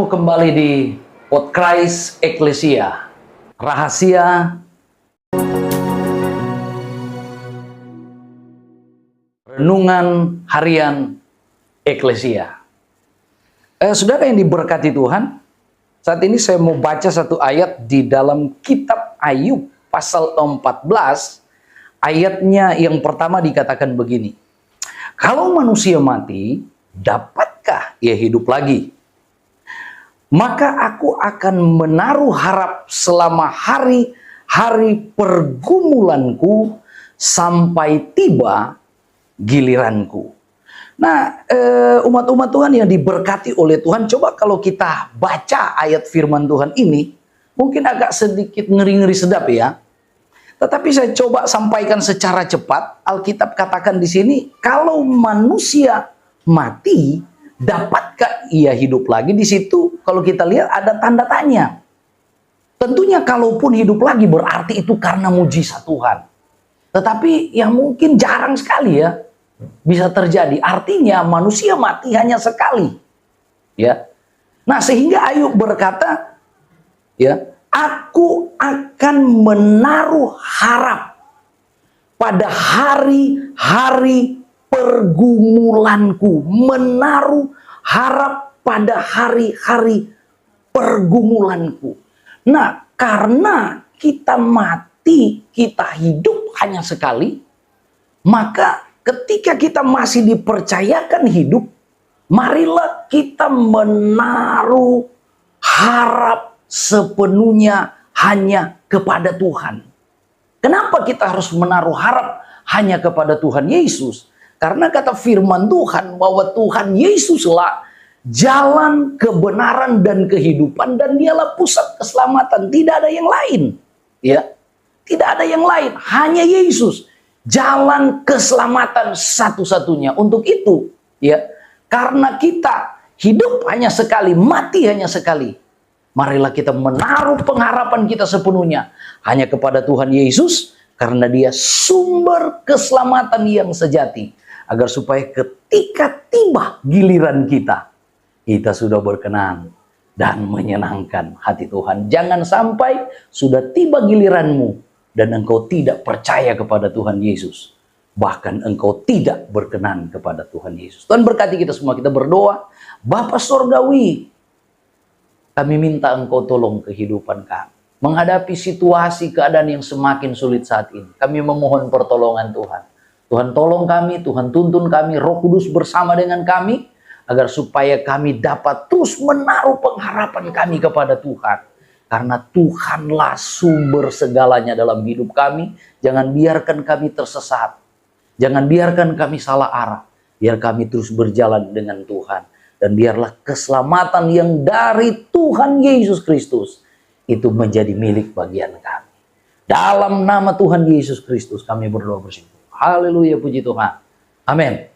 bertemu kembali di Podcast Eklesia, rahasia renungan harian Eklesia. Saudara yang diberkati Tuhan, saat ini saya mau baca satu ayat di dalam kitab Ayub pasal 14. Ayatnya yang pertama dikatakan begini: kalau manusia mati, dapatkah ia hidup lagi? Maka aku akan menaruh harap selama hari-hari pergumulanku sampai tiba giliranku. Nah, umat-umat Tuhan yang diberkati oleh Tuhan, coba kalau kita baca ayat firman Tuhan ini, mungkin agak sedikit ngeri-ngeri sedap ya. Tetapi saya coba sampaikan secara cepat. Alkitab katakan di sini, kalau manusia mati, dapatkah ia hidup lagi? Di situ kalau kita lihat ada tanda tanya. Tentunya kalaupun hidup lagi berarti itu karena mujizat Tuhan. Tetapi yang mungkin jarang sekali ya bisa terjadi. Artinya manusia mati hanya sekali. Ya. Nah, sehingga Ayub berkata, ya, aku akan menaruh harap pada hari-hari pergumulanku, menaruh harap pada hari-hari pergumulanku. Nah, karena kita mati, kita hidup hanya sekali, maka ketika kita masih dipercayakan hidup, marilah kita menaruh harap sepenuhnya hanya kepada Tuhan. Kenapa kita harus menaruh harap hanya kepada Tuhan Yesus? Karena kata firman Tuhan bahwa Tuhan Yesuslah jalan kebenaran dan kehidupan, dan dialah pusat keselamatan. Tidak ada yang lain. Ya, tidak ada yang lain. Hanya Yesus. Jalan keselamatan satu-satunya. Untuk itu, ya, karena kita hidup hanya sekali, mati hanya sekali, marilah kita menaruh pengharapan kita sepenuhnya hanya kepada Tuhan Yesus, karena Dia sumber keselamatan yang sejati. Agar supaya ketika tiba giliran kita, kita sudah berkenan dan menyenangkan hati Tuhan. Jangan sampai sudah tiba giliranmu dan engkau tidak percaya kepada Tuhan Yesus. Bahkan engkau tidak berkenan kepada Tuhan Yesus. Tuhan berkati kita semua. Kita berdoa. Bapa Surgawi, kami minta engkau tolong kehidupan kami. Menghadapi situasi keadaan yang semakin sulit saat ini. Kami memohon pertolongan Tuhan. Tuhan tolong kami, Tuhan tuntun kami, Roh Kudus bersama dengan kami, agar supaya kami dapat terus menaruh pengharapan kami kepada Tuhan. Karena Tuhanlah sumber segalanya dalam hidup kami. Jangan biarkan kami tersesat. Jangan biarkan kami salah arah. Biar kami terus berjalan dengan Tuhan. Dan biarlah keselamatan yang dari Tuhan Yesus Kristus itu menjadi milik bagian kami. Dalam nama Tuhan Yesus Kristus kami berdoa bersyukur. Haleluya, puji Tuhan. Amin.